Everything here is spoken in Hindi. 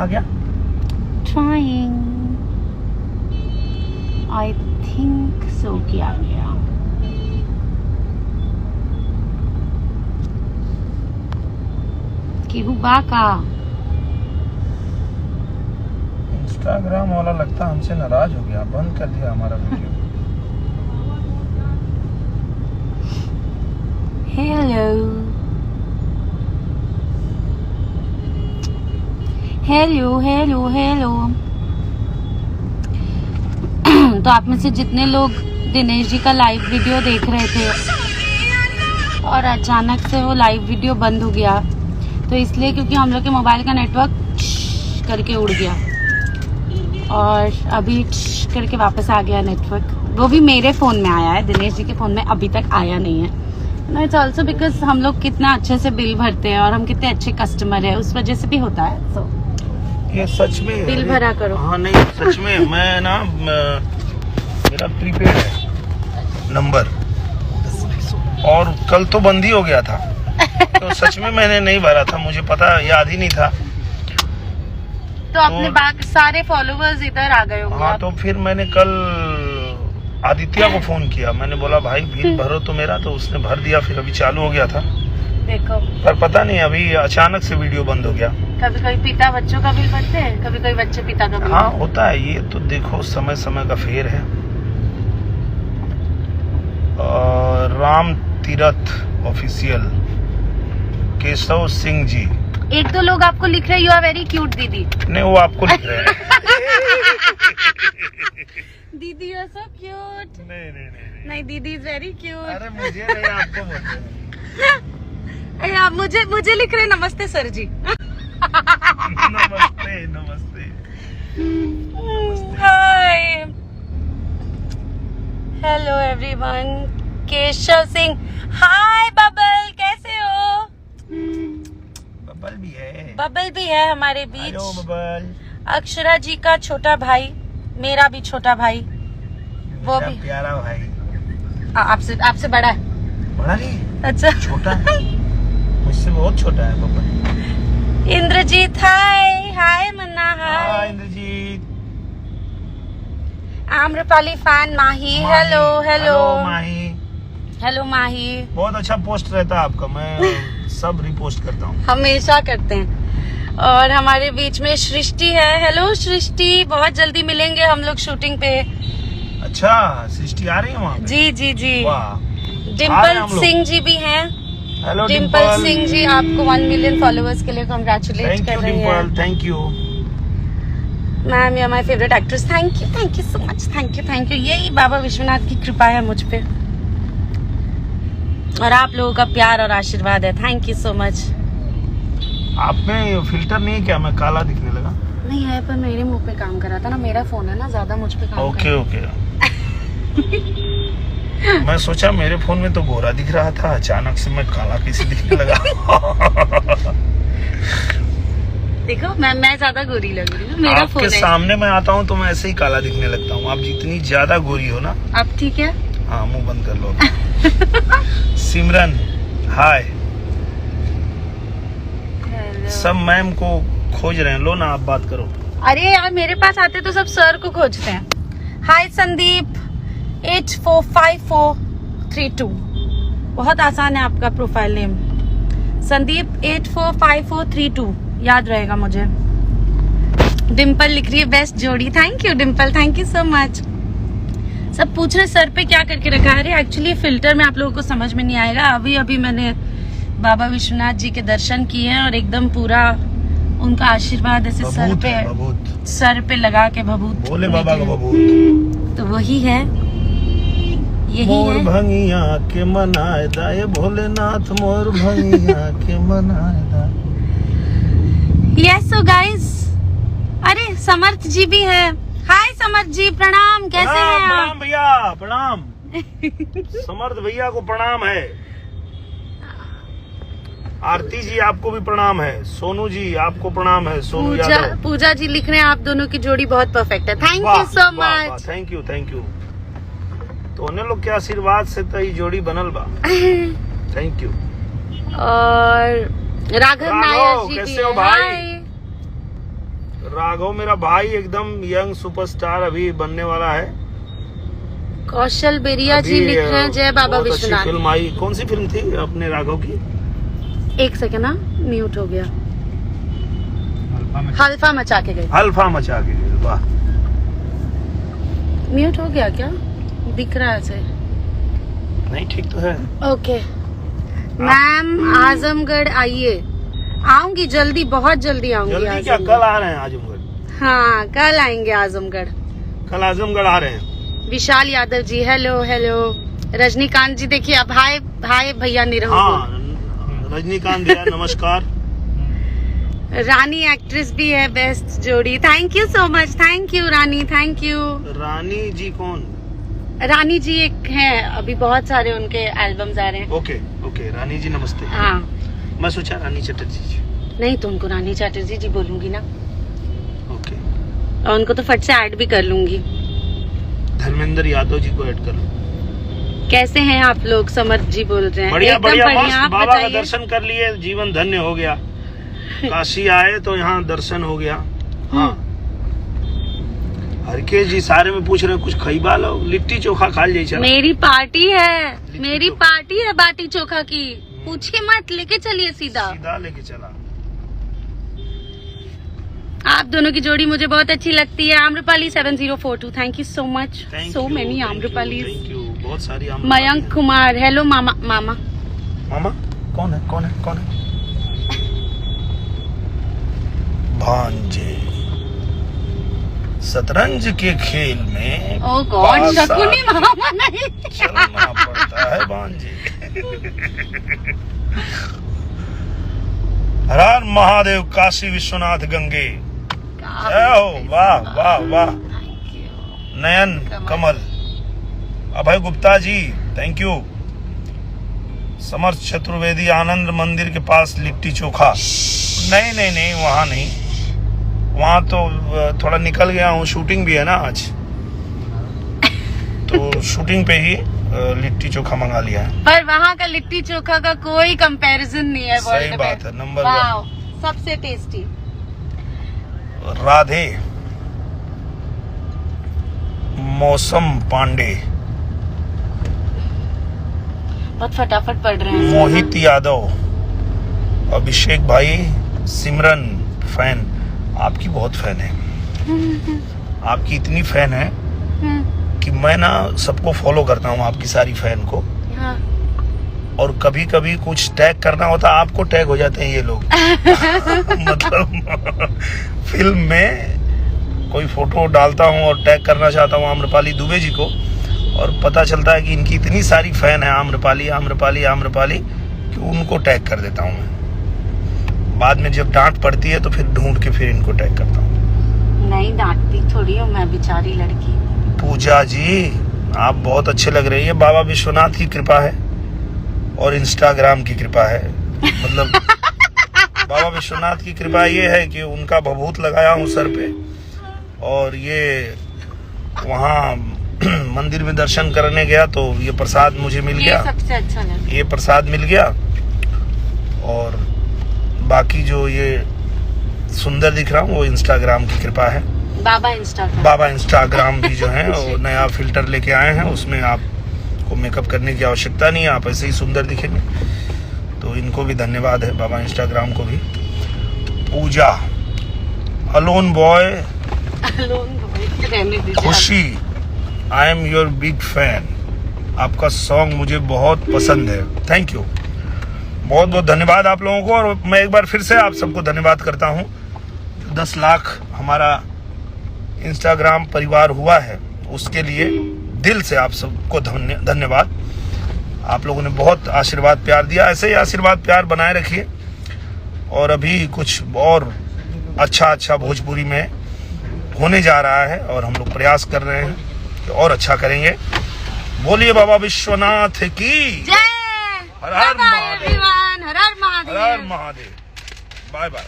आ गया? Trying. I think so कि आ गया. कि हुआ का इंस्टाग्राम वाला लगता हमसे नाराज हो गया, बंद कर दिया हमारा video. Hello hello hello hello. तो आप में से जितने लोग दिनेश जी का लाइव वीडियो देख रहे थे और अचानक से वो लाइव वीडियो बंद हो गया, तो इसलिए क्योंकि हम लोग के मोबाइल का नेटवर्क करके उड़ गया और अभी करके वापस आ गया नेटवर्क। वो भी मेरे फ़ोन में आया है, दिनेश जी के फ़ोन में अभी तक आया नहीं है। इट्स ऑल्सो बिकॉज हम लोग कितना अच्छे से बिल भरते हैं और हम कितने अच्छे कस्टमर है, उस वजह से भी होता है। so, ये सच में बिल भरा करो। हाँ नहीं सच में मैं ना मेरा प्रीपेड है नंबर और कल तो बंद ही हो गया था। तो सच में मैंने नहीं भरा था, मुझे पता याद ही नहीं था। तो अपने बाकी सारे फॉलोवर्स इधर आ गए होंगे। हाँ तो फिर मैंने कल आदित्य को फोन किया, मैंने बोला भाई बिल भरो तो मेरा, तो उसने भर दिया, फिर अभी चालू हो गया था। देखो पर पता नहीं अभी अचानक से वीडियो बंद हो गया। कभी कोई पिता बच्चों का बिल भरते हैं, कभी कोई बच्चे पिता का बिल। हाँ होता है, ये तो देखो समय समय का फेर है। और राम तीरथ ऑफिशियल केशव सिंह जी, एक दो लोग आपको लिख रहे हैं यू आर वेरी क्यूट दीदी। नहीं वो आपको लिख रहे हैं। दीदी यू आर सो क्यूट। नहीं दीदी इज वेरी क्यूट। अरे मुझे नहीं, आपको बोल रहे हैं। अरे आप मुझे लिख रहे हैं नमस्ते सर जी। नमस्ते नमस्ते hi hello everyone. Keshav Singh hi. Babbal कैसे हो? बबल भी है, बबल भी है हमारे बीच। हेलो बबल। अक्षरा जी का छोटा भाई, मेरा भी छोटा भाई, वो भी प्यारा भाई। आपसे बड़ा है। बड़ा नहीं, अच्छा छोटा है, मुझसे बहुत छोटा है बबल। इंद्रजीत हाय। हाय मन्ना हाय। इंद्रजीत। आम्रपाली फैन माही हेलो हेलो माही। हेलो माही। बहुत अच्छा पोस्ट रहता है आपका, मैं सब रिपोस्ट करता हूँ। हमेशा करते हैं। और हमारे बीच में सृष्टि है। हेलो सृष्टि, बहुत जल्दी मिलेंगे हम लोग शूटिंग पे। अच्छा सृष्टि आ रही है वहाँ पे? जी जी जी। वाह। डिम्पल सिंह जी भी हैं। हेलो डिम्पल सिंह जी आपको 1 मिलियन फॉलोअर्स के लिए कॉन्ग्रेचुलेट कर रही हैं। Thank you. Ma'am you are my favourite actress. Thank you so much. Thank you. यही बाबा विश्वनाथ की कृपा है मुझ पे और आप लोगों का प्यार और आशीर्वाद है। Thank you so much. आप में फिल्टर नहीं है क्या? मैं काला दिखने लगा। नहीं है, पर मेरे मुंह पे काम कर रहा था ना, मेरा फोन है ना, ज्यादा मुझ पे काम कर ओके मैं सोचा मेरे फोन में तो गोरा दिख रहा था, अचानक से मैं काला कैसे दिखने लगा। देखो मैं ज्यादा गोरी लग रही हूँ, मेरा फोन आपके है। सामने मैं आता हूँ तो मैं ऐसे ही काला दिखने लगता हूँ। आप जितनी ज्यादा गोरी हो ना। अब ठीक है। हाँ मुंह बंद कर लो। सिमरन हाय। सब मैम को खोज रहे हैं, लो ना आप बात करो। अरे यार मेरे पास आते तो सब सर को खोजते हैं। हाय संदीप 845432। बहुत आसान है आपका प्रोफाइल नेम, संदीप 845432, याद रहेगा मुझे। डिम्पल लिख रही है बेस्ट जोड़ी। Thank you Dimple, thank you so much. सब पूछ रहे सर पे क्या करके रखा है। एक्चुअली फिल्टर में आप लोगों को समझ में नहीं आएगा। अभी मैंने बाबा विश्वनाथ जी के दर्शन किए हैं और एकदम पूरा उनका आशीर्वाद ऐसे सर पे लगा के भभूत बोले बाबा का भभूत तो वही है, यही मोर है। भंगिया के मनाए दा ये भोलेनाथ, मोर भंगिया के मनाए दा। Yes so guys. अरे समर्थ जी भी है। हाय समर्थ जी, प्रणाम। कैसे हैं आप? प्रणाम भैया, प्रणाम। समर्थ भैया को प्रणाम है। आरती जी आपको भी प्रणाम है। सोनू जी आपको प्रणाम है। सोनू यादव। पूजा जी लिख रहे हैं आप दोनों की जोड़ी बहुत परफेक्ट है। Thank you so much. Thank you तो उन्हें लोग के आशीर्वाद से तो ये जोड़ी बनल बा। Thank you. और राघव नायर जी कैसे हो भाई? राघव मेरा भाई एकदम यंग सुपरस्टार अभी बनने वाला है। कौशल बेरिया जी अभी, लिख रहे हैं जय बाबा बहुत अच्छी विश्वनाथ। फिल्म आई। कौन सी फिल्म थी अपने राघव की? एक सेकंड ना, म्यूट हो गया। हल्फा मचा के गए। अल्फा मचा के गए। वाह, म्यूट हो गया क्या? दिख रहा है से। नहीं ठीक तो है। ओके मैम, आजमगढ़ आइए। आऊंगी जल्दी, बहुत जल्दी आऊंगी। जल्दी क्या, कल आ रहे हैं आजमगढ़। हाँ, कल आएंगे आजमगढ़। कल आजमगढ़ आ रहे हैं। विशाल यादव जी हेलो हेलो। रजनीकांत जी देखिए अब हाय हाय भैया निरहु। हाँ, रजनीकांत भैया नमस्कार। रानी एक्ट्रेस भी है, बेस्ट जोड़ी। Thank you so much, thank you Rani, thank you. Rani ji कौन? रानी जी एक हैं, अभी बहुत सारे उनके एल्बम्स आ रहे हैं। ओके ओके, रानी जी नमस्ते। हाँ, मैं सोचा रानी चटर्जी जी। नहीं तो उनको रानी चैटर्जी जी बोलूंगी ना, ओके। और उनको तो फट से ऐड भी कर लूंगी। धर्मेंद्र यादव जी को ऐड कर लो। कैसे हैं आप लोग? समर्थ जी बोल रहे हैं। बढ़िया एकदम बढ़िया, बढ़िया, मस्त। आप बाबा का बताइए। दर्शन कर लिए, जीवन धन्य हो गया। काशी आए तो यहाँ दर्शन हो गया। हाँ, हरके जी सारे में पूछ रहे हैं कुछ खइबा लो, लिट्टी चोखा खा लीजिए। मेरी पार्टी है, लिट्टी मेरी चोखा। पार्टी है बाटी चोखा की। पूछिए मत, लेके चलिए सीधा। सीधा लेके चला। आप दोनों की जोड़ी मुझे बहुत अच्छी लगती है। Amrapali 7042, thank you so much. So many Amrapali. Thank you, बहुत सारी आम्रपाली। मयंक कुमार हेलो। मामा मामा मामा कौन है? कौन है? कौन है? भांजे शतरंज के खेल में ओ गॉड, पासा शकुनी मामा नहीं। चलना पड़ता है भांजे। हर हर महादेव, काशी विश्वनाथ गंगे जय हो। वाह वाह वाह। नयन कमल, अभय गुप्ता जी थैंक यू। समर्थ चतुर्वेदी, आनंद मंदिर के पास लिट्टी चोखा। नहीं नहीं नहीं, वहाँ नहीं, वहाँ तो थोड़ा निकल गया हूँ, शूटिंग भी है ना आज, तो शूटिंग पे ही लिट्टी चोखा मंगा लिया है। पर वहाँ का लिट्टी चोखा का कोई कंपैरिजन नहीं है वर्ल्ड सही में। बात है, नंबर वाओ, सबसे टेस्टी। राधे, मौसम पांडे, बहुत फटाफट पढ़ रहे हैं। मोहित यादव, अभिषेक भाई, सिमरन फैन, आपकी बहुत फैन है। आपकी इतनी फैन है कि मैं ना सबको फॉलो करता हूँ, आपकी सारी फैन को। हाँ। और कभी कभी कुछ टैग करना होता, आपको टैग हो जाते हैं ये लोग। मतलब फिल्म में कोई फोटो डालता हूँ और टैग करना चाहता हूँ आम्रपाली दुबे जी को, और पता चलता है कि इनकी इतनी सारी फैन है आम्रपाली आम्रपाली आम्रपाली कि उनको टैग कर देता हूँ मैं। बाद में जब डांट पड़ती है तो फिर ढूंढ के फिर इनको टैग करता हूँ। नहीं डांटती थोड़ी हूँ मैं, बेचारी लड़की। पूजा जी आप बहुत अच्छे लग रही है। बाबा विश्वनाथ की कृपा है और इंस्टाग्राम की कृपा है। मतलब बाबा विश्वनाथ की कृपा ये है कि उनका भभूत लगाया हूँ सर पे, और ये वहाँ मंदिर में दर्शन करने गया तो ये प्रसाद मुझे मिल गया। सबसे अच्छा लगा। ये प्रसाद मिल गया, और बाकी जो ये सुंदर दिख रहा हूँ वो इंस्टाग्राम की कृपा है। बाबा इंस्टाग्राम भी जो है वो नया फिल्टर लेके आए हैं, उसमें आपको मेकअप करने की आवश्यकता नहीं है, आप ऐसे ही सुंदर दिखेंगे। तो इनको भी धन्यवाद है, बाबा इंस्टाग्राम को भी। पूजा, अलोन बॉय, खुशी, I am your big fan, आपका सॉन्ग मुझे बहुत पसंद है। थैंक यू, बहुत बहुत धन्यवाद आप लोगों को। और मैं एक बार फिर से आप सबको धन्यवाद करता हूँ। 10 लाख हमारा इंस्टाग्राम परिवार हुआ है, उसके लिए दिल से आप सबको धन्यवाद। आप लोगों ने बहुत आशीर्वाद प्यार दिया, ऐसे ही आशीर्वाद प्यार बनाए रखिए। और अभी कुछ और अच्छा भोजपुरी में होने जा रहा है और हम लोग प्रयास कर रहे हैं कि और अच्छा करेंगे। बोलिए बाबा विश्वनाथ की जय। हर हर महादेव, हर हर महादेव। हर हर महादेव। Bye bye.